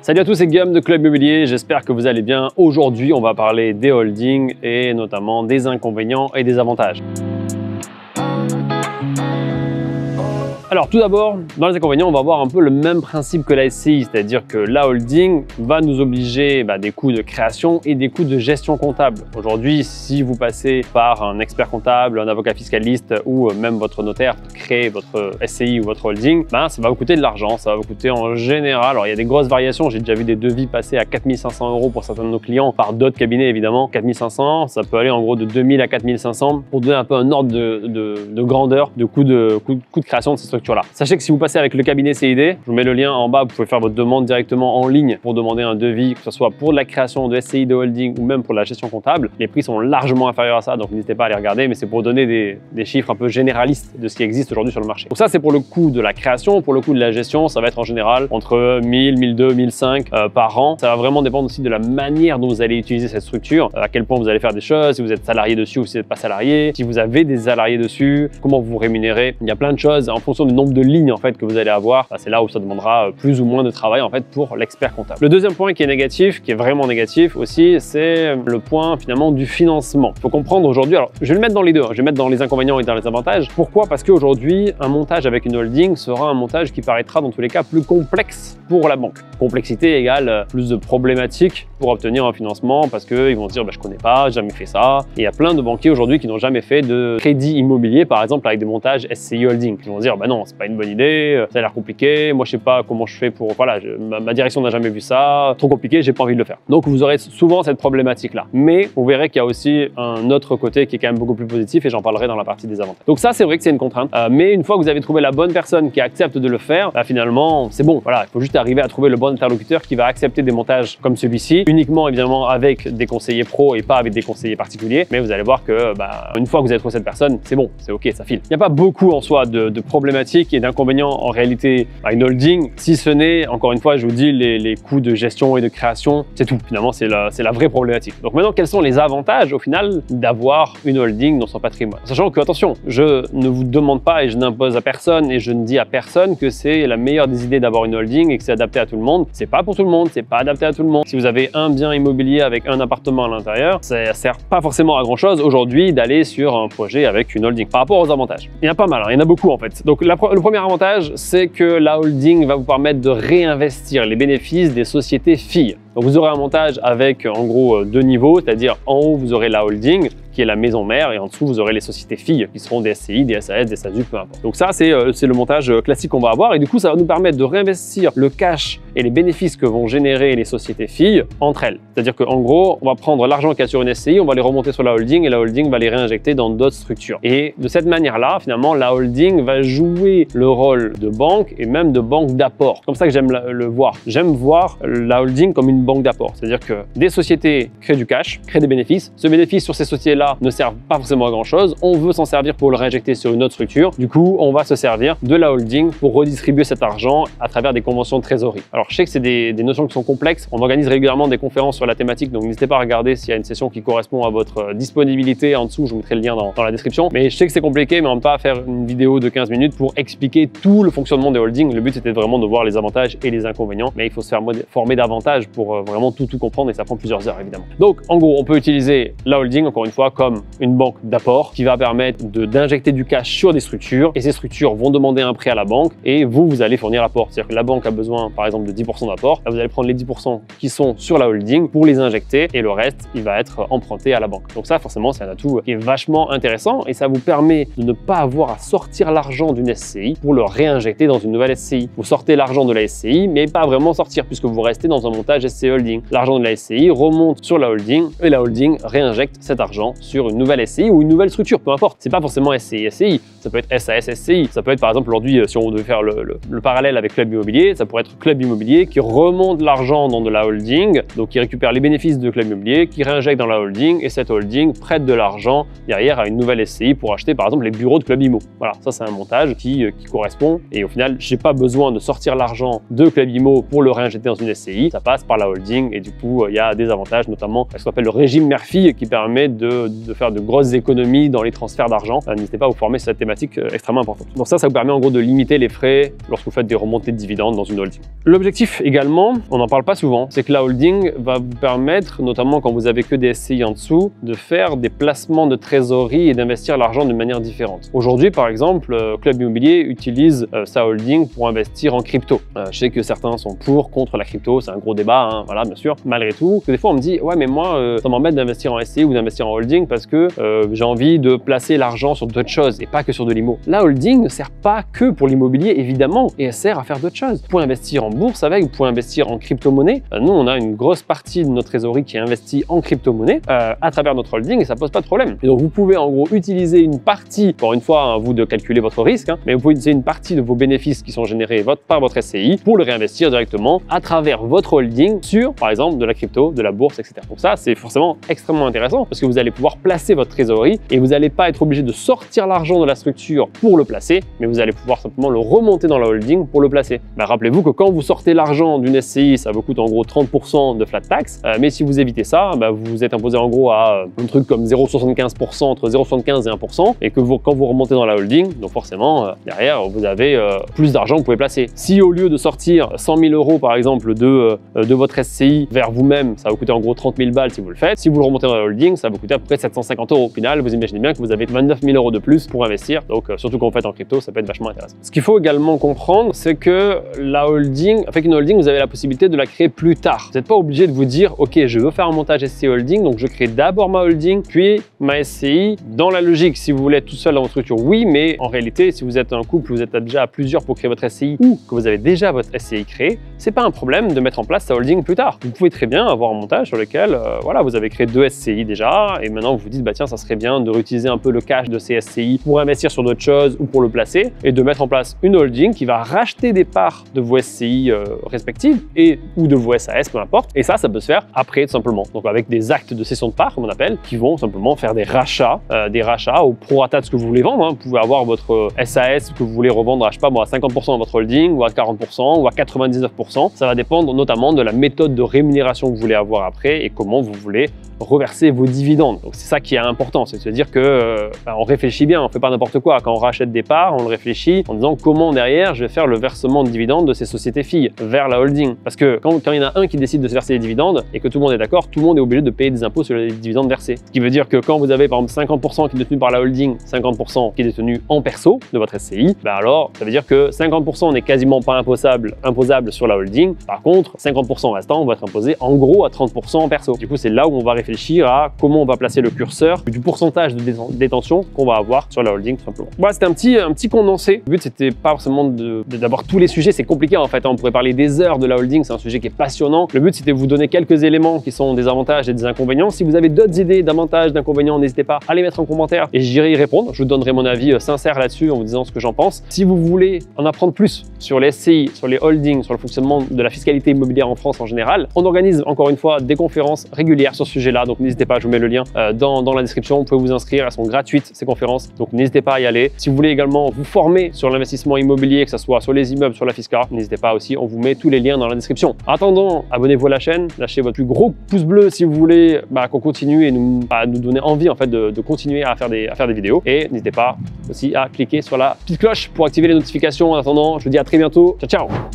Salut à tous, c'est Guillaume de Club Immobilier, j'espère que vous allez bien. Aujourd'hui, on va parler des holdings et notamment des inconvénients et des avantages. Alors tout d'abord, dans les inconvénients, on va voir un peu le même principe que la SCI, c'est-à-dire que la holding va nous obliger des coûts de création et des coûts de gestion comptable. Aujourd'hui, si vous passez par un expert comptable, un avocat fiscaliste ou même votre notaire pour créer votre SCI ou votre holding, ça va vous coûter de l'argent, ça va vous coûter en général. Alors il y a des grosses variations, j'ai déjà vu des devis passer à 4 500 € pour certains de nos clients, par d'autres cabinets évidemment. 4 500, ça peut aller en gros de 2 000 à 4 500 pour donner un peu un ordre de grandeur, de coût de création de ces structures. Sachez que si vous passez avec le cabinet CID, je vous mets le lien en bas, vous pouvez faire votre demande directement en ligne pour demander un devis, que ce soit pour la création de SCI, de holding ou même pour la gestion comptable. Les prix sont largement inférieurs à ça, donc n'hésitez pas à les regarder, mais c'est pour donner des chiffres un peu généralistes de ce qui existe aujourd'hui sur le marché. Donc ça, c'est pour le coût de la création. Pour le coût de la gestion, ça va être en général entre 1000, 1200, 1500 par an. Ça va vraiment dépendre aussi de la manière dont vous allez utiliser cette structure, à quel point vous allez faire des choses, si vous êtes salarié dessus ou si vous n'êtes pas salarié, si vous avez des salariés dessus, comment vous vous rémunérez. Il y a plein de choses en fonction du nombre de lignes en fait que vous allez avoir. C'est là où ça demandera plus ou moins de travail en fait pour l'expert comptable. Le deuxième point qui est négatif, qui est vraiment négatif aussi, c'est le point finalement du financement. Il faut comprendre aujourd'hui, alors je vais le mettre dans les deux, je vais mettre dans les inconvénients et dans les avantages. Pourquoi? Parce qu'aujourd'hui, un montage avec une holding sera un montage qui paraîtra dans tous les cas plus complexe pour la banque. Complexité égale plus de problématiques pour obtenir un financement parce qu'ils vont se dire je connais pas, j'ai jamais fait ça. Et il y a plein de banquiers aujourd'hui qui n'ont jamais fait de crédit immobilier par exemple avec des montages SCI holding. Ils vont dire non, c'est pas une bonne idée, ça a l'air compliqué, moi je sais pas comment je fais pour, voilà, ma direction n'a jamais vu ça, trop compliqué, j'ai pas envie de le faire. Donc vous aurez souvent cette problématique là. Mais vous verrez qu'il y a aussi un autre côté qui est quand même beaucoup plus positif et j'en parlerai dans la partie des avantages. Donc ça c'est vrai que c'est une contrainte, mais une fois que vous avez trouvé la bonne personne qui accepte de le faire, finalement c'est bon, voilà, il faut juste arriver à trouver le bon interlocuteur qui va accepter des montages comme celui-ci, uniquement évidemment avec des conseillers pros et pas avec des conseillers particuliers, mais vous allez voir que une fois que vous avez trouvé cette personne, c'est bon, c'est ok, ça file. Il n'y a pas beaucoup en soi de problématiques et d'inconvénients en réalité à une holding, si ce n'est, encore une fois, je vous dis, les coûts de gestion et de création, c'est tout. Finalement, c'est la vraie problématique. Donc maintenant, quels sont les avantages au final d'avoir une holding dans son patrimoine? Sachant que, attention, je ne vous demande pas et je n'impose à personne et je ne dis à personne que c'est la meilleure des idées d'avoir une holding et que c'est adapté à tout le monde. C'est pas pour tout le monde, c'est pas adapté à tout le monde. Si vous avez un bien immobilier avec un appartement à l'intérieur, ça sert pas forcément à grand chose aujourd'hui d'aller sur un projet avec une holding. Par rapport aux avantages, il y en a pas mal, il y en a beaucoup en fait. Donc le premier avantage, c'est que la holding va vous permettre de réinvestir les bénéfices des sociétés filles. Donc vous aurez un montage avec en gros deux niveaux, c'est-à-dire en haut vous aurez la holding qui est la maison mère et en dessous vous aurez les sociétés filles qui seront des SCI, des SAS, des SASU, peu importe. Donc ça c'est le montage classique qu'on va avoir et du coup ça va nous permettre de réinvestir le cash et les bénéfices que vont générer les sociétés filles entre elles. C'est-à-dire qu'en gros on va prendre l'argent qu'il y a sur une SCI, on va les remonter sur la holding et la holding va les réinjecter dans d'autres structures. Et de cette manière-là finalement la holding va jouer le rôle de banque et même de banque d'apport. C'est comme ça que j'aime le voir. J'aime voir la holding comme une banque d'apport. C'est-à-dire que des sociétés créent du cash, créent des bénéfices. Ce bénéfice sur ces sociétés-là ne servent pas forcément à grand chose. On veut s'en servir pour le réinjecter sur une autre structure. Du coup, on va se servir de la holding pour redistribuer cet argent à travers des conventions de trésorerie. Alors, je sais que c'est des notions qui sont complexes. On organise régulièrement des conférences sur la thématique, donc n'hésitez pas à regarder s'il y a une session qui correspond à votre disponibilité en dessous. Je vous mettrai le lien dans la description. Mais je sais que c'est compliqué, mais on ne peut pas faire une vidéo de 15 minutes pour expliquer tout le fonctionnement des holdings. Le but, c'était vraiment de voir les avantages et les inconvénients, mais il faut se faire former davantage pour vraiment tout comprendre et ça prend plusieurs heures évidemment. Donc, en gros, on peut utiliser la holding, encore une fois, comme une banque d'apport qui va permettre d'injecter du cash sur des structures et ces structures vont demander un prêt à la banque et vous allez fournir l'apport. C'est-à-dire que la banque a besoin par exemple de 10% d'apport, vous allez prendre les 10% qui sont sur la holding pour les injecter et le reste il va être emprunté à la banque. Donc ça forcément c'est un atout qui est vachement intéressant et ça vous permet de ne pas avoir à sortir l'argent d'une SCI pour le réinjecter dans une nouvelle SCI. Vous sortez l'argent de la SCI mais pas vraiment sortir puisque vous restez dans un montage SCI holding. L'argent de la SCI remonte sur la holding et la holding réinjecte cet argent sur une nouvelle SCI ou une nouvelle structure, peu importe. C'est pas forcément SCI, SCI, ça peut être SAS, SCI, ça peut être par exemple aujourd'hui, si on devait faire le parallèle avec Club Immobilier, ça pourrait être Club Immobilier qui remonte l'argent dans de la holding, donc qui récupère les bénéfices de Club Immobilier, qui réinjecte dans la holding et cette holding prête de l'argent derrière à une nouvelle SCI pour acheter par exemple les bureaux de Club Immo. Voilà, ça c'est un montage qui correspond et au final, j'ai pas besoin de sortir l'argent de Club Immo pour le réinjecter dans une SCI, ça passe par la la holding et du coup, il y a des avantages, notamment ce qu'on appelle le régime mère-fille qui permet de faire de grosses économies dans les transferts d'argent. N'hésitez pas à vous former sur cette thématique extrêmement importante. Donc ça vous permet en gros de limiter les frais lorsque vous faites des remontées de dividendes dans une holding. L'objectif également, on n'en parle pas souvent, c'est que la holding va vous permettre, notamment quand vous avez que des SCI en dessous, de faire des placements de trésorerie et d'investir l'argent d'une manière différente. Aujourd'hui, par exemple, Club Immobilier utilise sa holding pour investir en crypto. Je sais que certains sont pour, contre la crypto, c'est un gros débat, hein, voilà, bien sûr. Malgré tout, des fois on me dit, ouais, mais moi, ça m'embête d'investir en SCI ou d'investir en holding parce que j'ai envie de placer l'argent sur d'autres choses et pas que sur de l'immo. La holding ne sert pas que pour l'immobilier, évidemment, et elle sert à faire d'autres choses. Vous pouvez investir en bourse avec, vous pouvez investir en crypto-monnaie. Nous, on a une grosse partie de notre trésorerie qui est investie en crypto-monnaie à travers notre holding et ça pose pas de problème. Et donc, vous pouvez en gros utiliser une partie, encore une fois, à vous de calculer votre risque, hein, mais vous pouvez utiliser une partie de vos bénéfices qui sont générés par votre SCI pour le réinvestir directement à travers votre holding sur, par exemple, de la crypto, de la bourse, etc. Donc ça, c'est forcément extrêmement intéressant parce que vous allez pouvoir placer votre trésorerie et vous n'allez pas être obligé de sortir l'argent de la structure pour le placer, mais vous allez pouvoir simplement le remonter dans la holding pour le placer. Rappelez-vous que quand vous sortez l'argent d'une SCI, ça vous coûte en gros 30% de flat tax, mais si vous évitez ça, vous êtes imposé en gros à un truc comme 0,75%, entre 0,75 et 1%, et que quand vous remontez dans la holding, donc forcément, derrière, vous avez plus d'argent que vous pouvez placer. Si au lieu de sortir 100 000 euros par exemple de votre SCI vers vous-même, ça va vous coûter en gros 30 000 balles si vous le faites, si vous le remontez dans la holding, ça va vous coûter à peu près 750 euros. Au final, vous imaginez bien que vous avez 29 000 euros de plus pour investir, donc surtout quand vous faites en crypto, ça peut être vachement intéressant. Ce qu'il faut également comprendre, c'est que la holding, avec une holding, vous avez la possibilité de la créer plus tard. Vous n'êtes pas obligé de vous dire, ok, je veux faire un montage SCI holding, donc je crée d'abord ma holding, puis ma SCI. Dans la logique, si vous voulez être tout seul dans votre structure, oui, mais en réalité, si vous êtes un couple, vous êtes déjà à plusieurs pour créer votre SCI ou que vous avez déjà votre SCI créé, c'est pas un problème de mettre en place sa holding plus tard. Vous pouvez très bien avoir un montage sur lequel, voilà, vous avez créé 2 SCI déjà, et maintenant vous vous dites, bah tiens, ça serait bien de réutiliser un peu le cash de ces SCI pour investir sur d'autres choses ou pour le placer, et de mettre en place une holding qui va racheter des parts de vos SCI respectives et ou de vos SAS, peu importe. Et ça peut se faire après tout simplement. Donc avec des actes de cession de parts, comme on appelle, qui vont simplement faire des rachats au prorata de ce que vous voulez vendre. Hein. Vous pouvez avoir votre SAS que vous voulez revendre à, je sais pas moi, à 50% de votre holding ou à 40% ou à 99%. Ça va dépendre notamment de la méthode de rémunération que vous voulez avoir après et comment vous voulez reverser vos dividendes. Donc c'est ça qui est important, c'est de se dire que on réfléchit bien, on fait pas n'importe quoi. Quand on rachète des parts, on le réfléchit en disant comment derrière je vais faire le versement de dividendes de ces sociétés filles vers la holding. Parce que quand il y en a un qui décide de se verser les dividendes et que tout le monde est d'accord, tout le monde est obligé de payer des impôts sur les dividendes versés. Ce qui veut dire que quand vous avez par exemple 50% qui est détenu par la holding, 50% qui est détenu en perso de votre SCI, alors ça veut dire que 50% n'est quasiment pas imposable sur la holding. Par contre, 50% restant va être imposé en gros à 30% en perso. Du coup, c'est là où on va réfléchir à comment on va placer le curseur du pourcentage de détention qu'on va avoir sur la holding tout simplement. Voilà, c'était un petit condensé. Le but, c'était pas forcément d'avoir tous les sujets, c'est compliqué en fait. On pourrait parler des heures de la holding, c'est un sujet qui est passionnant. Le but, c'était de vous donner quelques éléments qui sont des avantages et des inconvénients. Si vous avez d'autres idées d'avantages, d'inconvénients, n'hésitez pas à les mettre en commentaire et j'irai y répondre. Je vous donnerai mon avis sincère là-dessus en vous disant ce que j'en pense. Si vous voulez en apprendre plus sur les SCI, sur les holdings, sur le fonctionnement de la fiscalité immobilière en France en général, on organise encore une fois des conférences régulières sur ce sujet-là. Donc n'hésitez pas, je vous mets le lien dans la description. Vous pouvez vous inscrire, elles sont gratuites ces conférences. Donc n'hésitez pas à y aller. Si vous voulez également vous former sur l'investissement immobilier, que ce soit sur les immeubles, sur la fisca, n'hésitez pas aussi. On vous met tous les liens dans la description. En attendant, abonnez-vous à la chaîne, lâchez votre plus gros pouce bleu si vous voulez qu'on continue et nous donner envie en fait de continuer à faire des vidéos. Et n'hésitez pas aussi à cliquer sur la petite cloche pour activer les notifications. En attendant, je vous dis à très bientôt. Ciao, ciao!